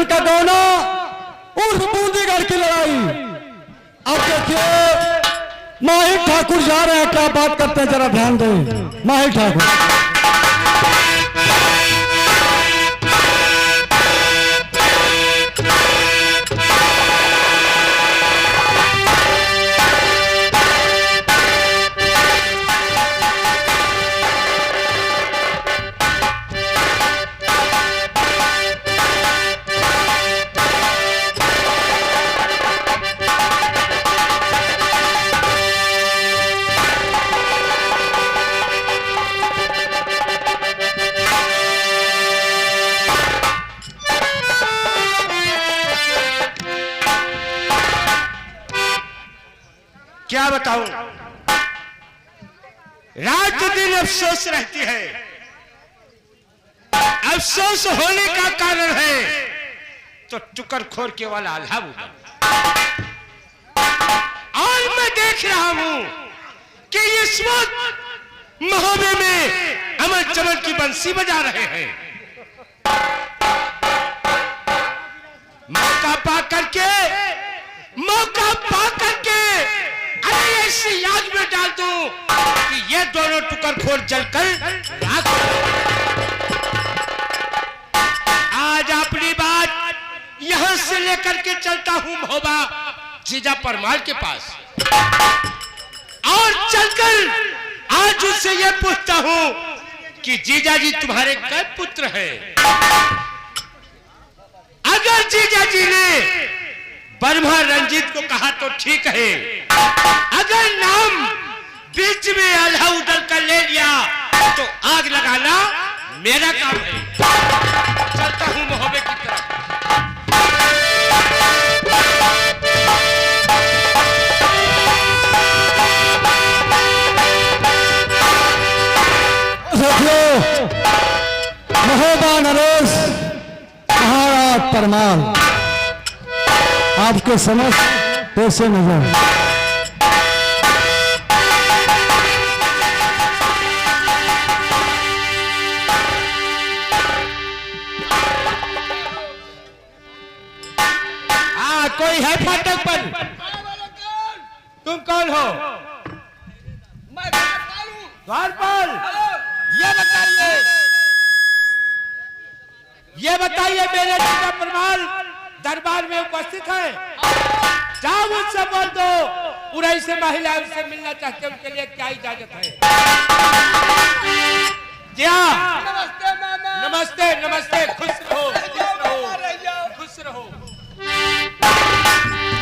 खान का गौना उर्फ बूंदीगढ़ की लड़ाई। अब देखिए माहिर ठाकुर जा रहे हैं, क्या बात करते हैं जरा ध्यान दें। माहिर ठाकुर क्या बताऊं, रात दिन अफसोस रहती है। अफसोस होने का कारण है तो टुकड़खोर के वाला आल्हा हुआ। और मैं देख रहा हूं कि इस वक्त महोबे में अमर चमन की बंसी बजा रहे हैं। मौका पा करके अरे ऐसी याद में डाल दूं कि ये दोनों टुकड़खोर जलकर राख हो। आज अपनी बात यहां से लेकर के चलता हूं महोबा जीजा परमार के पास, और चलकर आज उससे ये पूछता हूं कि जीजा जी तुम्हारे कै पुत्र हैं। अगर जीजा जी ने बर्मा रंजीत को कहा तो ठीक है, अगर नाम बीच में आल्हा उधर कर ले लिया तो आग लगाना मेरा काम है। चलता हूं महोबे की तरफ। महोबा नरेश महाराज परमार आपके समझ कैसे नजर। कोई है फाटक पर? तुम कौन हो? मैं द्वारपाल हूं। द्वारपाल, ये बताइए मेरे जीजा परमाल दरबार में उपस्थित है। जाओ मुझसे बोल दो उड़ई से महिला से मिलना चाहते हैं, उनके लिए क्या इजाजत है? जी हाँ, नमस्ते मामा। नमस्ते नमस्ते, खुश रहो खुश रहो।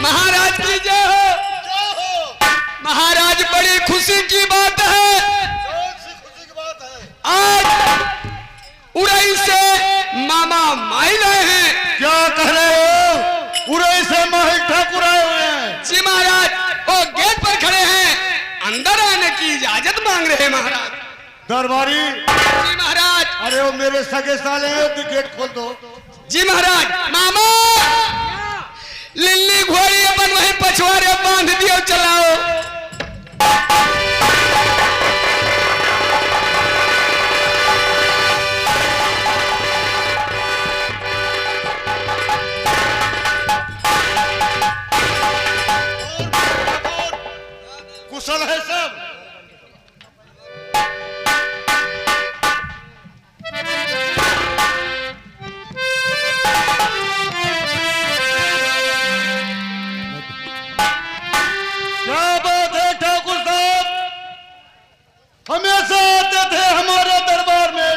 महाराज की जय हो। महाराज बड़ी खुशी की बात है, आज उड़ई से मामा माहिल आए हैं। क्या कह रहे हो? उड़ई से माहिर ठाकुर आए हुए हैं। जी महाराज, वो गेट पर खड़े हैं, अंदर आने की इजाजत मांग रहे हैं महाराज। दरबारी जी महाराज। अरे वो मेरे सगे साले हैं, तो गेट खोल दो। जी महाराज। मामा लिल्ली घोड़ी अपन वहीं पछवाड़े बांध दियो, चलाओ। कुशल है सब? क्या बात है ठाकुर साहब, हमेशा आते थे हमारे दरबार में,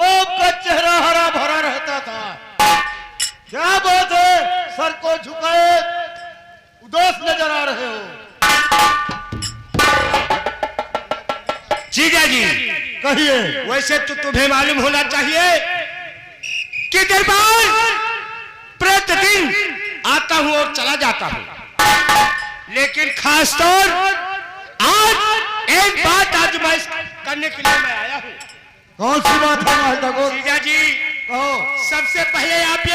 आपका चेहरा हरा भरा रहता था। क्या बात है, सर को झुकाए उदास नजर आ रहे हो। जीजा जी कहिए। वैसे तो तुम्हें मालूम होना चाहिए कि दरबार प्रतिदिन आता हूं और चला जाता हूं, लेकिन खासतौर आज एक बात आजमाइश करने के लिए मैं आया हूं। कौन सी बात है माहिर ठाकुर? जीजा जी कहो। सबसे पहले आप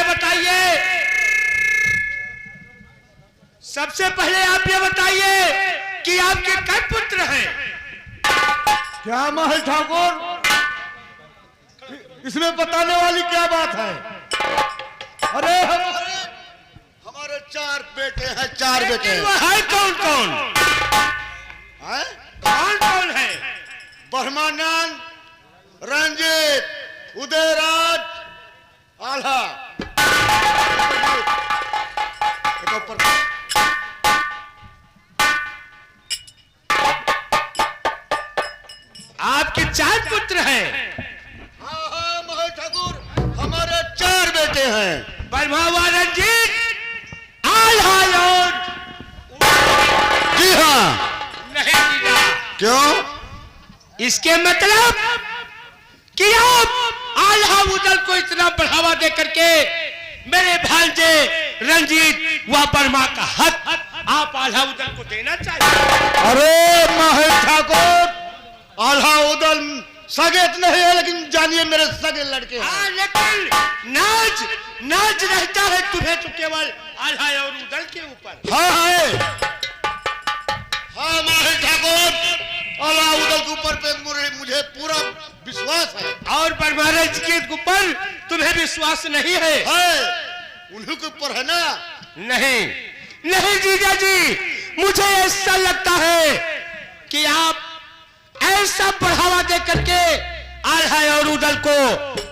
ये बताइए कि आपके कै पुत्र हैं? क्या माहिर ठाकुर, इसमें बताने वाली क्या बात है? अरे बेटे हैं, 4 बेटे लेकिन हैं। वो है कौन कौन? हैं? कौन कौन है? ब्रह्मानंद, रंजीत, उदयराज, आल्हा। देखो ऊपर। आपके 4 पुत्र हैं। हाँ हाँ महेश ठाकुर, हमारे 4 बेटे हैं। ब्रह्मा व रंजीत, आल्हा और जी हाँ। नहीं जीजा। क्यों? इसके मतलब कि आप आल्हा उदल को इतना बढ़ावा दे करके मेरे भांजे रंजीत व वर्मा का हक आप आल्हा उदल को देना चाहिए। अरे महेश ठाकुर, आल्हा उदल सगे तो नहीं है, लेकिन जानिए मेरे सगे लड़के हैं। हाँ, लेकिन नाज रहता है तुम्हें तो केवल आल्हा और उदल के ऊपर। हाँ है। हाँ महेश ठाकुर, आल्हा उदल के ऊपर पे मुझे पूरा विश्वास है। और परमारा जी के ऊपर तुम्हें विश्वास नहीं है? उन्हीं के ऊपर है ना? नहीं नहीं जीजा जी, मुझे ऐसा लगता है कि आप ऐसा बढ़ावा दे करके आल्हा और उदल को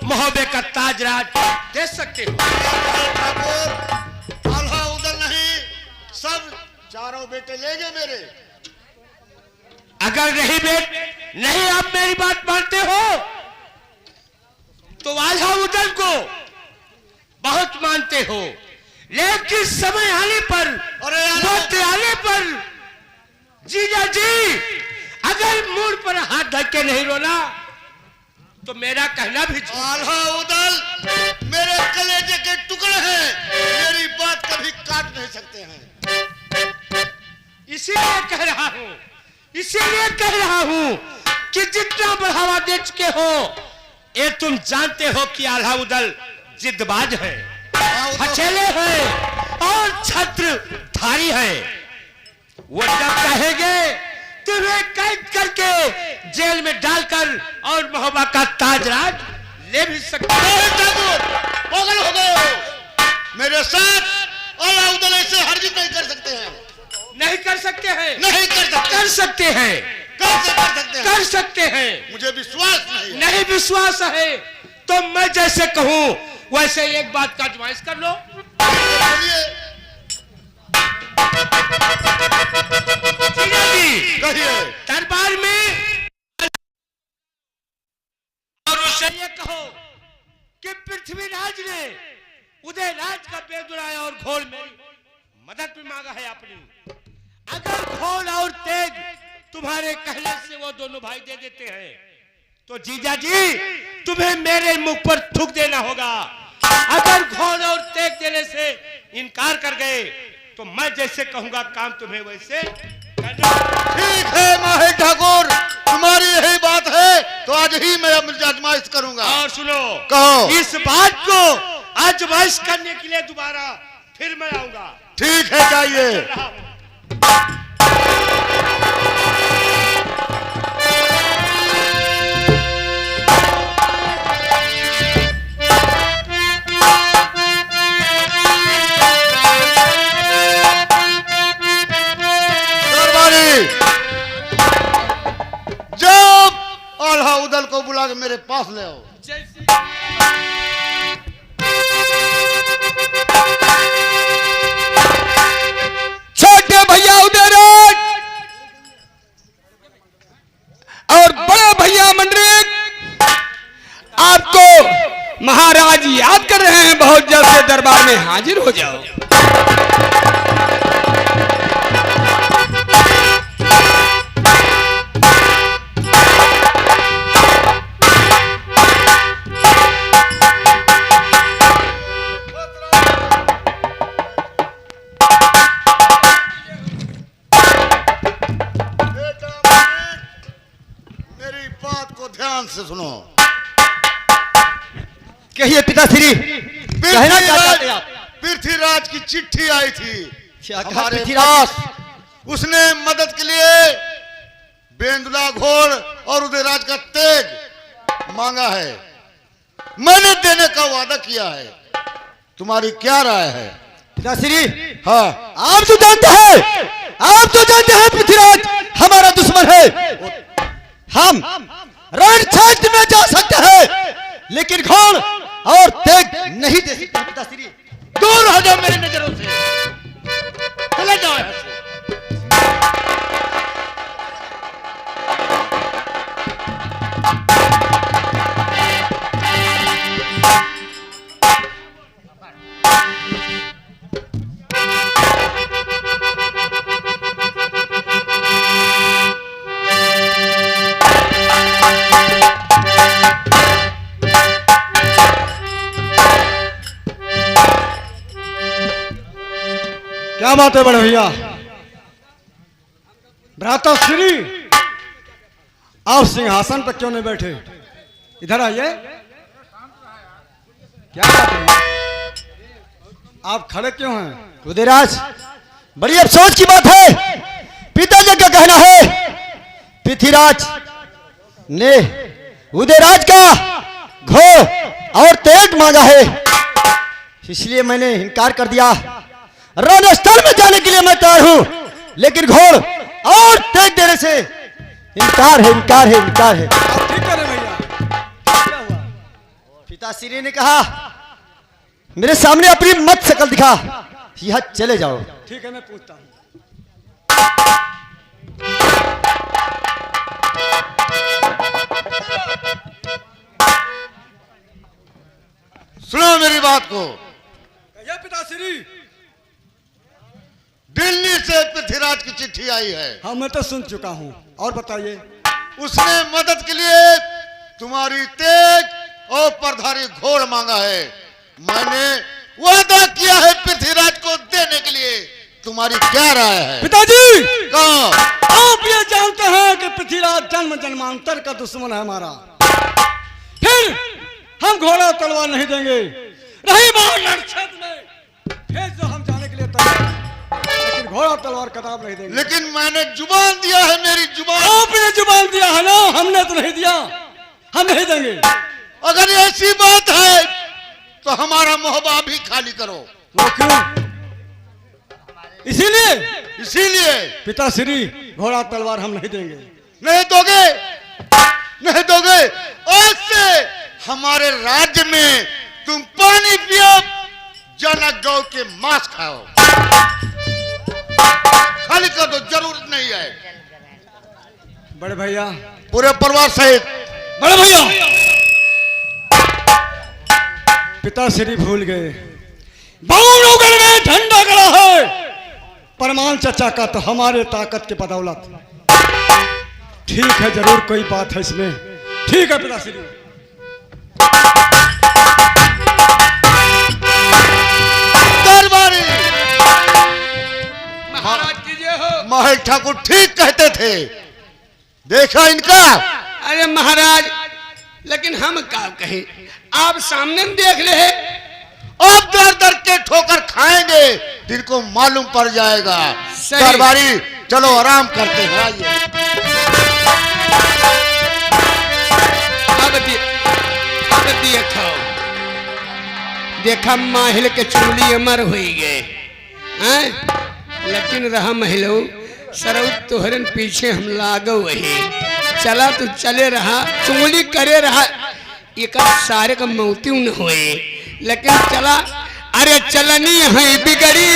मोहब्बे का ताजराज दे सकते हो। ठाकुर, आल्हा उदल नहीं, सब 4 बेटे लेंगे मेरे। अगर नहीं आप मेरी बात मानते हो तो आल्हा उदल को बहुत मानते हो, लेकिन समय आने पर, वक्त आने पर जीजा जी अगर मुंह पर हाथ धर के नहीं रोना तो मेरा कहना भी आल्हा उदल मेरे कलेजे के टुकड़े हैं, मेरी बात कभी काट नहीं सकते हैं। इसीलिए कह रहा हूं कि जितना बढ़ावा दे चुके हो, ये तुम जानते हो कि आल्हा उदल जिद्दबाज है, हचेले हैं और छत्रधारी है। वो जब कहेंगे तुम्हें कैद करके जेल में डालकर और मोहब्बा का ताजराज ले भी सकते हैं। पागल हो गए हो। मेरे साथ आल्हा उदल ऐसे हरगिज नहीं कर सकते हैं। नहीं कर सकते हैं? नहीं कर सकते। कर सकते हैं। कैसे कर सकते हैं? कर सकते हैं। मुझे विश्वास नहीं है। नहीं विश्वास है तो मैं जैसे कहूं वैसे एक बात का आजमाइश कर लो। बोलिए। जीजा जी कहिए। दरबार में और उससे ये कहो कि पृथ्वीराज ने उदयराज का बेदुराय और घोल में मदद भी मांगा है अपनी। अगर घोल और तेज तुम्हारे कहने से वो दोनों भाई दे देते हैं तो जीजा जी तुम्हें मेरे मुख पर थूक देना होगा। अगर घोल और तेज देने से इनकार कर गए तो मैं जैसे कहूंगा काम तुम्हें वैसे करना। ठीक है महेश ठाकुर, तुम्हारी यही बात है तो आज ही मैं आजमाइश करूंगा। और सुनो, कहो। इस बात को आजमाइश करने के लिए दोबारा फिर मैं आऊंगा। ठीक है, जाइए। चल रहा हूं। जब आल्हा उदल को बुला के मेरे पास ले आओ। छोटे भैया उदयराज और बड़े भैया मंडलिक आपको महाराज याद कर रहे हैं। बहुत जल्द से दरबार में हाजिर हो जाओ। मेरी बात को ध्यान से सुनो। कहिए पिताश्री, कहना क्या चाहते हैं आप? पृथ्वीराज की चिट्ठी आई थी क्या कहा हमारे पृथ्वीराज? पास। उसने मदद के लिए बेंदुला घोड़ और उदयराज का तेज मांगा है। मैंने देने का वादा किया है। तुम्हारी क्या राय है? पिताश्री, हाँ आप तो जानते हैं पृथ्वीराज हमारा दुश्मन है। हम रण क्षेत्र में जा सकते हैं लेकिन घोड़ और तेग नहीं दे सकते पिताश्री। दूर हो जाओ मेरी नजरों से, चले जाओ यहाँ से। क्या बात है बड़े भैया? भ्राताश्री आप सिंहासन पर क्यों नहीं बैठे? इधर आइए। क्या बात है? आप खड़े क्यों हैं? उदयराज बड़ी अफसोस की बात है। पिताजी का कहना है पृथ्वीराज ने उदयराज का घोड़ और तेग मांगा है, इसलिए मैंने इनकार कर दिया। रणस्थल में जाने के लिए मैं तैयार हूं लेकिन घोड़ और तेग देने से इनकार है। आप ठीक कर रहे भैया। क्या हुआ? पिताश्री ने कहा मेरे सामने अपनी मत शकल दिखा, यह चले जाओ। ठीक है मैं पूछता हूं। सुनो मेरी बात को। पिताश्री दिल्ली से पृथ्वीराज की चिट्ठी आई है। हाँ मैं तो सुन चुका हूँ, और बताइए। उसने मदद के लिए तुम्हारी तेग और परधारी घोड़ मांगा है। मैंने वादा किया है पृथ्वीराज को देने के लिए। तुम्हारी क्या राय है? पिताजी कहो। आप ये जानते हैं कि पृथ्वीराज जन्म जन्मांतर का दुश्मन है हमारा, फिर हम घोड़ा तलवार नहीं देंगे। रही बात रणक्षेत्र में, फिर जो हम जाने के लिए तैयार, लेकिन घोड़ा तलवार कताब नहीं देंगे। लेकिन मैंने जुबान दिया है, मेरी जुबान। आपने जुबान दिया है ना, हमने तो नहीं दिया, हम नहीं देंगे। अगर ऐसी बात है तो हमारा मोहबा भी खाली करो। वो क्यों? इसीलिए पिताश्री घोड़ा तलवार हम नहीं देंगे। नहीं दोगे? नहीं दोगे? आज से हमारे राज्य में तुम पानी पियो, जनक गौ के मांस खाओ। खाली कर दो, जरूरत नहीं है। बड़े भैया पूरे परिवार सहित। बड़े भैया पिताश्री भूल गए, बावनगढ़ में झंडा गड़ा है परमान चचा का, तो हमारे ताकत के बदौलत। ठीक है, जरूर कोई बात है इसमें। ठीक है पिताश्री। दरबारी महाराज की जय हो। महल ठाकुर ठीक कहते थे, देखा इनका। अरे महाराज, लेकिन हम क्या कहें, आप सामने में देख ले हैं। अब दर दर के ठोकर खाएंगे, जिनको मालूम पड़ जाएगा। सही। दरबारी चलो आराम करते हैं। आइए। अब देखो, देखा माहिल के चुंगली अमर हुई गए हैं, लेकिन रहा महिलो सरऊ तोहरन पीछे हम लागो वही चला तो चले रहा, चुंगली करे रहा, एक सारे का मौती न हुए, लेकिन चला। अरे चलनी है बिगड़ी,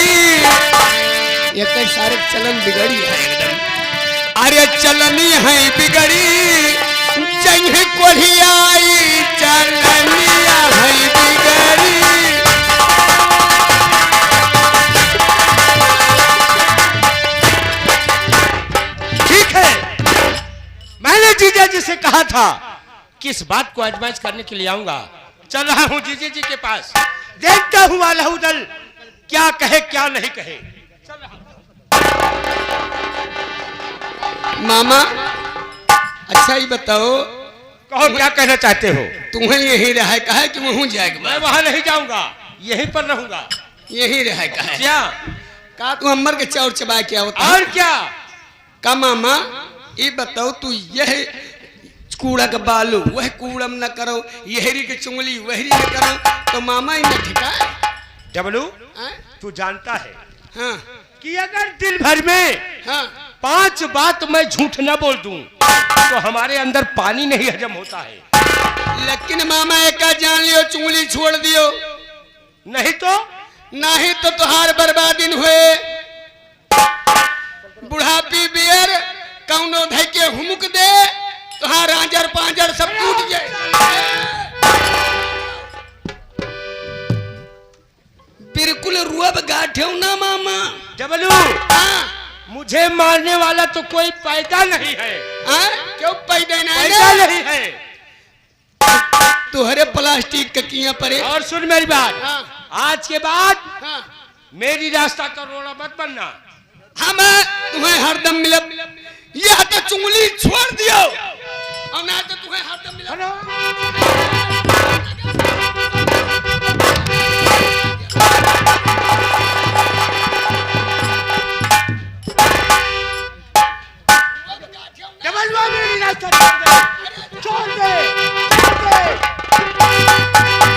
एक सारे चलन बिगड़ी है एकदम। अरे चलनी है बिगड़ी, जंग कोढ़ियाई चलनिया है बिगड़ी। ठीक है, मैंने जीजा जी से कहा था कि इस बात को आजमाइश करने के लिए आऊंगा। चल रहा हूं जीजा जी के पास, देखता हूं अलाउदल क्या कहे क्या नहीं कहे। चल रहा मामा, अच्छा ही बताओ, कहो क्या कहना चाहते हो? तुम्हें यही रहा कहा कि वहां जाएगा? मैं वहां नहीं जाऊंगा, यहीं पर रहूंगा। यही रहा कहा क्या? का तू अमर के चाउर चबा के होता और क्या? का मामा ये बताओ, तू यह कूड़ा का बालू वह कूड़म न करो, यहरी की चुंगली वहरी न करो, तो मामा इन ठिका डबलू तू जानता है हाँ कि अगर दिन भर में हाँ 5 बात मैं झूठ न बोल दूं तो हमारे अंदर पानी नहीं हजम होता है। लेकिन मामा एक जान लियो, चुंगली छोड़ दियो, नहीं तो नहीं तो तुहार बर्बादी हुए। बुढ़ापी बियर कौनो धै के हुमुक दे, तुहार आंजर पांजर सब टूट जाए। बिल्कुल रुअब गाठे ना मामा। डबलू, हाँ मुझे मारने वाला तो कोई पैदा नहीं है। हाँ क्यों पैदा पैदा नहीं है। तुहरे प्लास्टिक ककियां परे। और सुन मेरी बात, हाँ आज के बाद हाँ मेरी रास्ता का रोड़ा मत बनना। हम तुम्हें हरदम मिलब, यह तो चुंगली छोड़ दियो और ना तो तुम्हें हरदम मिलब। डबलुआ मेरी रास्ता छोड़ दे, छोड़ दे।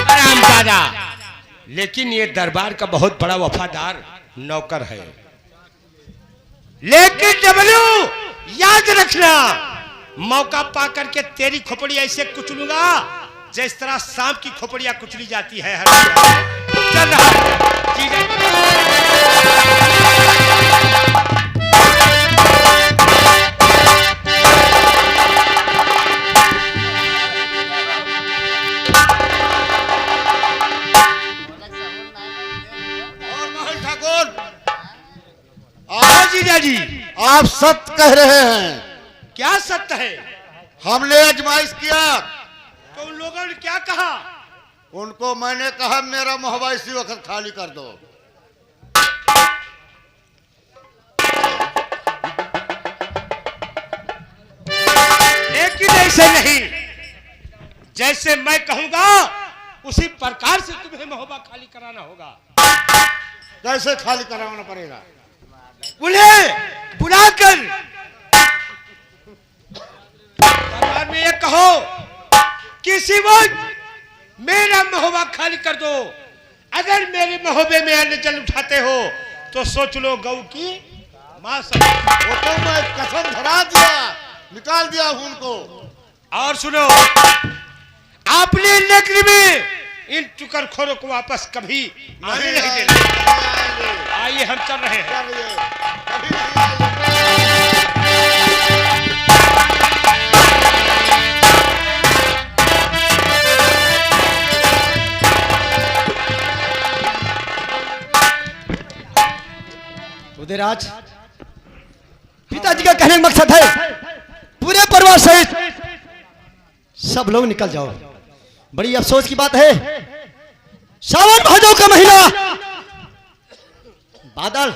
आराम दादा, लेकिन ये दरबार का बहुत बड़ा वफादार नौकर है। लेकिन डबलू याद रखना, मौका पाकर के तेरी खोपड़ी ऐसे कुचलूंगा जिस तरह सांप की खोपड़ियां कुचली जाती है। चल रहा जीजा जी, आप सत्य कह रहे हैं। क्या सत्य है? हमने आजमाइश किया तो उन लोगों ने क्या कहा? उनको मैंने कहा मेरा मोहबा इसी वक्त खाली कर दो। लेकिन ऐसे नहीं, जैसे मैं कहूंगा उसी प्रकार से तुम्हें मोहबा खाली कराना होगा। कैसे खाली कराना पड़ेगा? उन्हें बुलाकर दरबार में ये कहो किसी वक्त मेरा महोबा खाली कर दो। अगर मेरे महोबे में अन्न जल उठाते हो तो सोच लो गऊ की मां सब। वो तो मैं कसम धरा दिया, निकाल दिया हूं उनको। और सुनो, आपने नगरी में इन टुकड़खोरों को वापस कभी आने नहीं देना। आइए हम चल रहे हैं। उदयराज, पिताजी का कहने का मकसद है पूरे परिवार सहित सब लोग निकल जाओ। बड़ी अफसोस की बात है, सावन भादों का महीना, बादल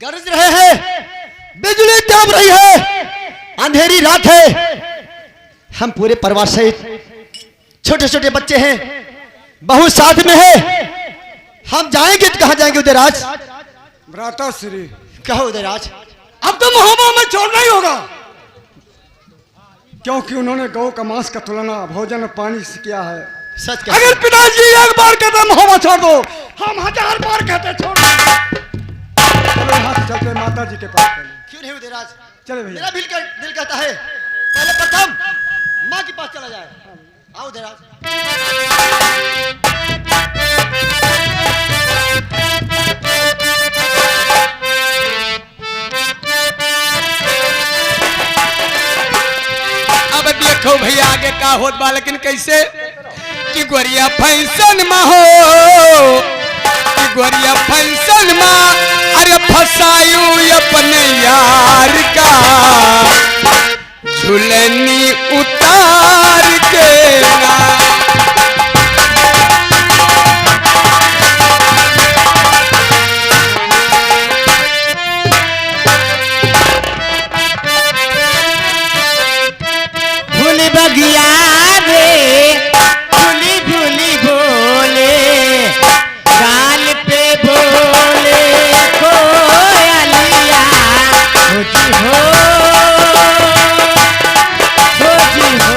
गरज रहे हैं, बिजली दब रही है, अंधेरी रात है। हम पूरे परिवार सहित छोटे छोटे बच्चे हैं, बहू साथ में है। हम जाएंगे तो कहां जाएंगे उदयराज? भ्राता श्री, कहो उदयराज। अब तो मोहब्बत में छोड़ना ही होगा, क्योंकि उन्होंने गौ का मांस का तुलना भोजन और पानी से किया है। सच कह। अगर पिताजी एक बार कहते मोहब्बत छोड़ दो, हम 1000 बार कहते छोड़ दो। चलो यहाँ से चलते माता जी के पास। क्यों नहीं उदयराज? चले भैया। मेरा दिल कहता है पहले प्रथम माँ के पास चला जाए। आओ उदयराज। अब देखो भैया आगे का होत बा, लेकिन कैसे कि गोरिया फैशन में हो, कि गोरिया फैशन में अरे फसायू अपने यार का झुलनी उतार के ना। भूली बगिया रे, भूली भूली बोले, गाल पे बोले कोयलिया, हो जी हो, हो जी हो।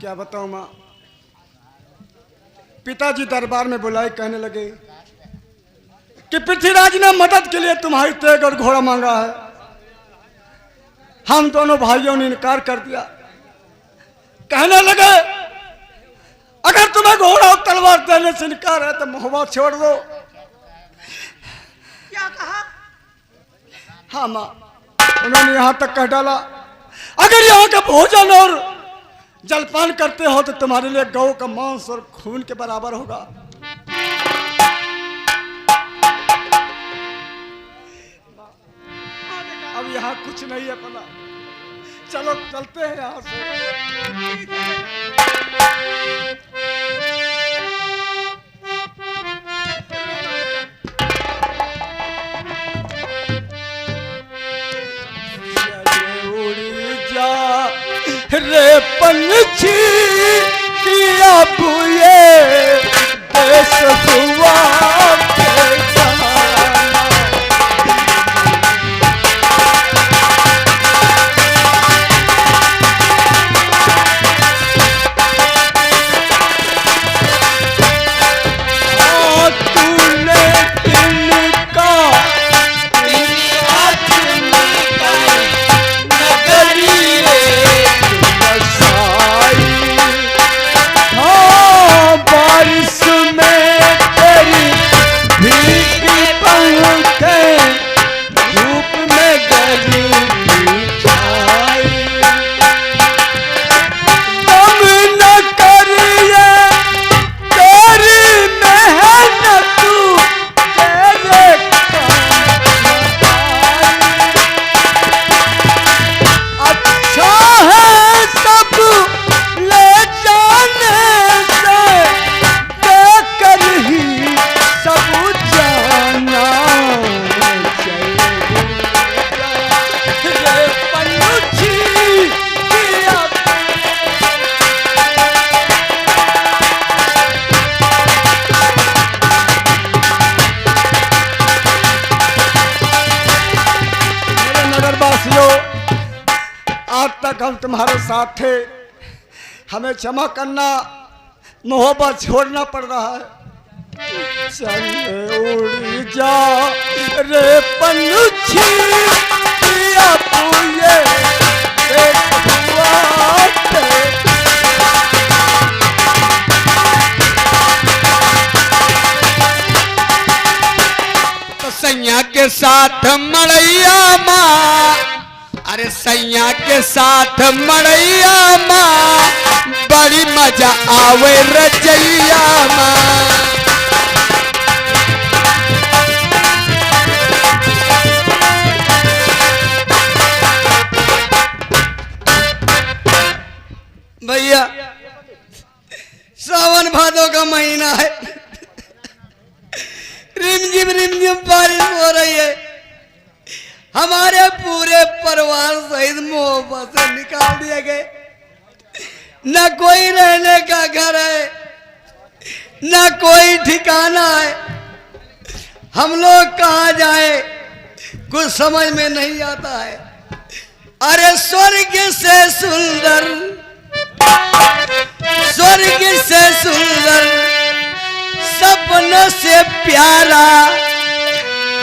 क्या बताऊं माँ, पिताजी दरबार में बुलाए कहने लगे कि पृथ्वीराज ने मदद के लिए तुम्हारी तेग और घोड़ा मांगा है। हम दोनों भाइयों ने इनकार कर दिया। कहने लगे अगर तुम्हें घोड़ा और तलवार देने से इनकार है तो मोहब्बत छोड़ दो। क्या कहा? हाँ माँ, उन्होंने यहाँ तक कह डाला अगर यहाँ का भोजन और जलपान करते हो तो तुम्हारे लिए गौ का मांस और खून के बराबर होगा। अब यहाँ कुछ नहीं है पता, चलो चलते हैं यहाँ से। रे पंछी किया बुए देश हुआ हम तुम्हारे साथ थे, हमें क्षमा करना, मोहब्बत छोड़ना पड़ रहा है। चले उड़ जा रे पंछी किया पूये देश हुआ तो सैया के साथ मड़ैया माँ, अरे सैया के साथ मड़ैया माँ, बड़ी मजा आवे रजैया माँ। भैया सावन भादों का महीना है, रिमझिम बारिश हो रही है। हमारे पूरे परिवार सहित मोहब्बत से निकाल दिए गए। न कोई रहने का घर है, न कोई ठिकाना है। हम लोग कहाँ जाए कुछ समझ में नहीं आता है। अरे स्वर्ग से सुंदर, स्वर्ग से सुंदर, सपनों से प्यारा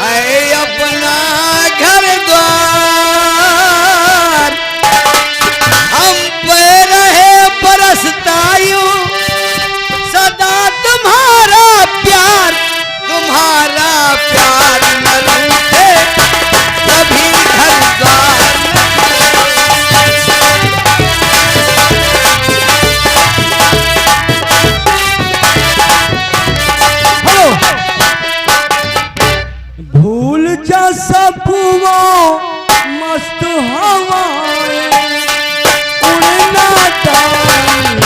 है अपना घर द्वार। हम पे रहे बरसता यूं सदा तुम्हारा प्यार, तुम्हारा प्यार न रूठे कभी घर द्वार। भूल जा सब वो मस्त हवाएं उड़ना चाहिए।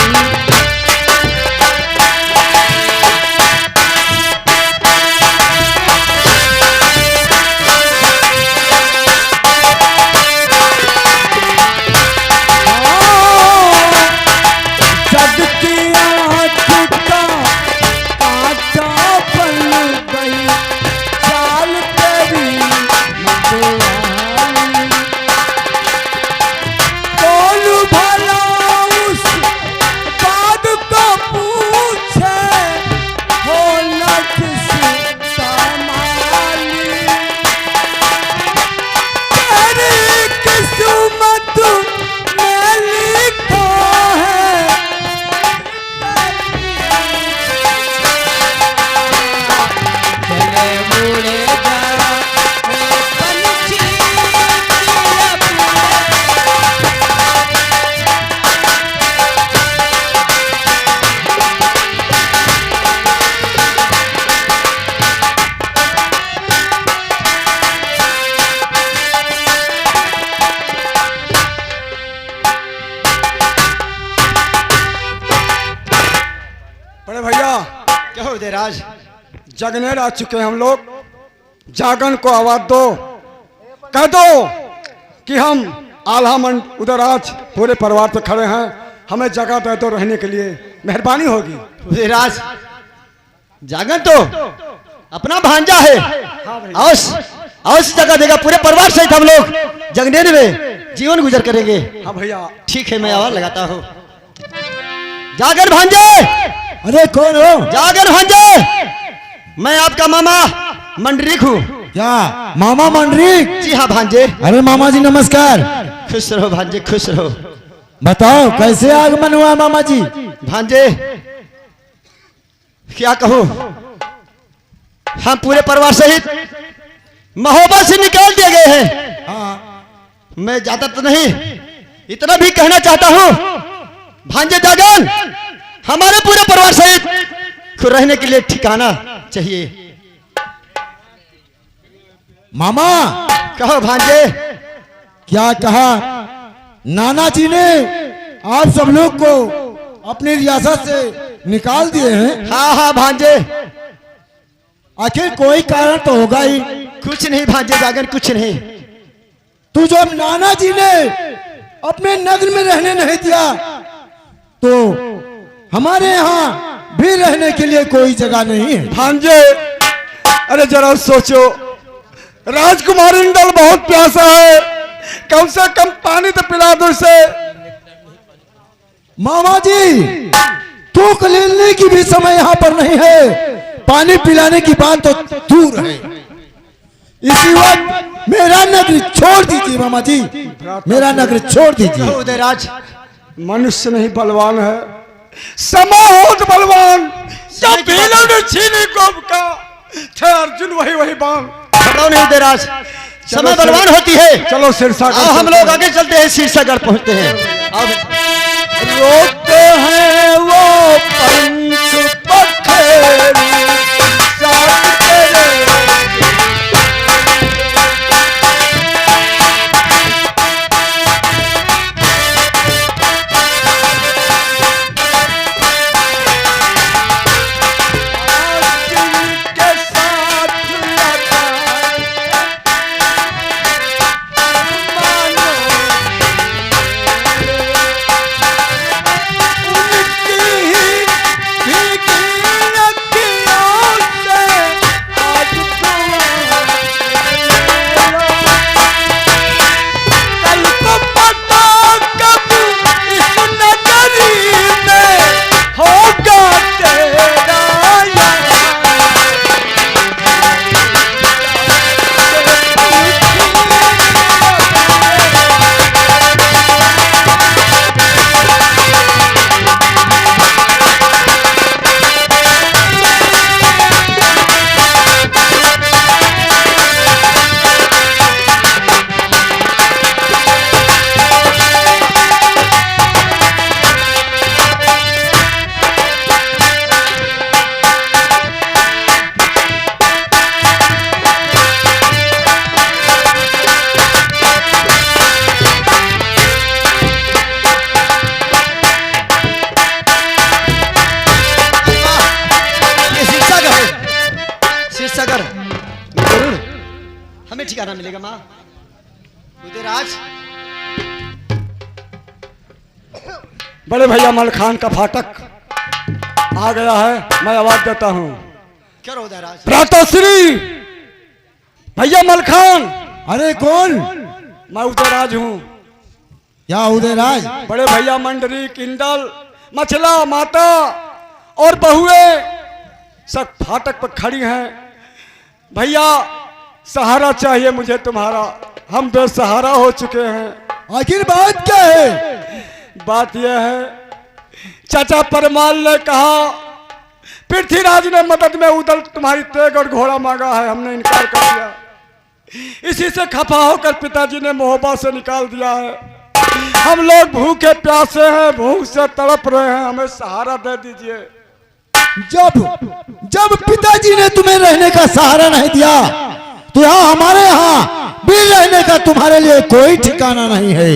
जगनेर आ चुके हैं हम लोग। जागन को आवाज दो, कह दो कि हम आल्हा मंड उधर आज पूरे परिवार पे खड़े हैं, हमें जगह दे दो रहने के लिए, मेहरबानी होगी। उदयराज, जागन तो अपना भांजा है, अवश्य जगह देगा। पूरे परिवार सहित हम लोग जगनेर में जीवन गुजर करेंगे। हाँ भैया, ठीक है, मैं आवाज लगाता हूँ। जागर भांजे, अरे कौन हो? जागर भांजे, मैं आपका मामा मंडरीक हूँ। क्या मामा मंडरीक? जी हाँ भांजे। अरे मामा जी नमस्कार। खुश रहो भांजे, खुश रहो। बताओ कैसे आगमन हुआ मामा जी? भांजे क्या कहूँ, हम पूरे परिवार सहित महोबा से निकाल दिए गए हैं। मैं ज्यादा तो नहीं, इतना भी कहना चाहता हूँ भांजे जागन, हमारे पूरे परिवार सहित रहने के लिए ठिकाना चाहिए। मामा कहो भांजे। क्या कहा? नाना जी ने आप सब लोग को अपनी रियासत से निकाल दिए हैं। हाँ हाँ भांजे, आखिर कोई कारण तो होगा ही। कुछ नहीं भांजे जागन, कुछ नहीं। तू जब नाना जी ने अपने नगर में रहने नहीं दिया तो हमारे यहाँ भी रहने के लिए कोई जगह नहीं है। भांजे अरे जरा सोचो, राजकुमार इंदल बहुत प्यासा है, कम से कम पानी तो पिला दो इसे। मामा जी, थूक लेने की भी समय यहाँ पर नहीं है, पानी पिलाने की बात तो दूर है। इसी वक्त मेरा नगर छोड़ दीजिए मामा जी, मेरा नगर छोड़ दीजिए। उदयराज, मनुष्य नहीं बलवान है, समय होत बलवान। जब भीलों ने छीनी गोप का थे अर्जुन वही बाण। घबराओ नहीं उदयराज, समय बलवान होती है। चलो सिरसागर आओ हम लोग आगे चलते हैं, सिरसागर पहुंचते हैं। आओ। रोते हैं वो पंख पखेरु साथ तेरे। जिनके साथ लगा मानो उनकी ही भीगी अखियों से आज कल को पता कब इस नगरी में होगा तेरा यार। ये सिरसागर है, सिरसागर जरूर हमें ठिकाना मिलेगा। माँ उदयराज, बड़े भैया मलखान का फाटक आ गया है, मैं आवाज देता हूँ। क्या रो उदयराज? प्रातःश्री भैया मलखान। अरे कौन? मैं उदयराज हूँ। क्या उदयराज? बड़े भैया मंडरी किंडल मछला माता और बहुएं सब फाटक पर खड़ी हैं। भैया सहारा चाहिए मुझे तुम्हारा, हम बेसहारा हो चुके हैं। आखिर बात क्या है? बात यह है, चाचा परमाल ने कहा पृथ्वीराज ने मदद में उदल तुम्हारी तेग और घोड़ा मांगा है, हमने इनकार कर दिया। इसी से खफा होकर पिताजी ने मोहब्बा से निकाल दिया है। हम लोग भूखे प्यासे हैं, भूख से तड़प रहे हैं, हमें सहारा दे दीजिए। जब पिताजी ने तुम्हें रहने का सहारा नहीं दिया तो यहाँ हमारे यहाँ भी रहने का तुम्हारे लिए कोई ठिकाना नहीं है।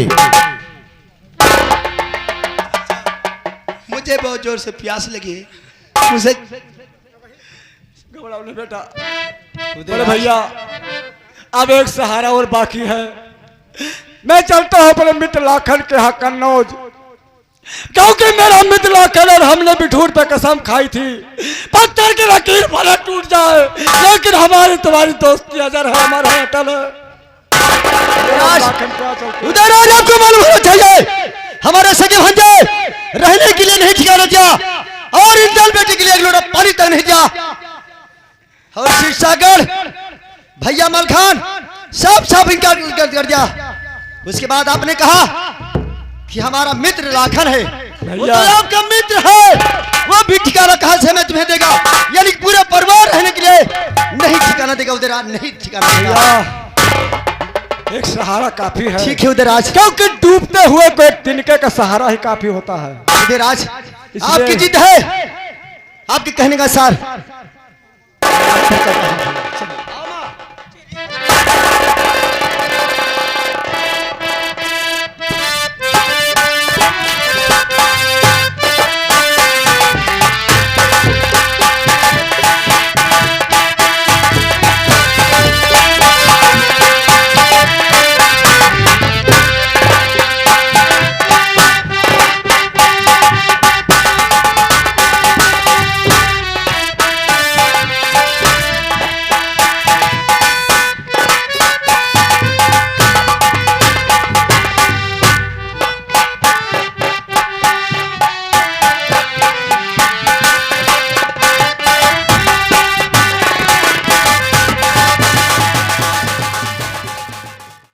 मुझे बहुत जोर से प्यास लगी है, मुझे घोड़ा उन्हें बेटा। बोले भैया अब एक सहारा और बाकी है, मैं चलता हूँ अपने मित्र लाखन के यहाँ कन्नौज, क्योंकि मेरा मित्र लाखन और हमने बिठूर पे कसम खाई थी पत्थर की लकीर भले टूट जाए लेकिन हमारी तुम्हारी दोस्ती अजर है, हमारा अटल है। लाखन क्या चलते हैं? उदयराज आपको मालूम होना चाहिए हमारे सगे भंजे रहने के लिए नहीं ठिकाना दिया और इस जल बेटे के लिए एक लोटा पानी तक नहीं दिया। और शीर्षागढ़ भैया मलखान सब सब इनकार कर दिया। उसके बाद आपने कहा कि हमारा मित्र लाखन है, वो तो आपका मित्र है, वो भी ठिकाना कहां से हमें तुम्हें देगा, यानी पूरे परिवार रहने के लिए नहीं ठिकाना देगा उदयराज, नहीं ठिकाना देगा। एक सहारा काफी है। ठीक है उदयराज, क्योंकि डूबते हुए को एक तिनके का सहारा ही काफी होता है। उदयराज आपकी जिद है, आपके कहने का सार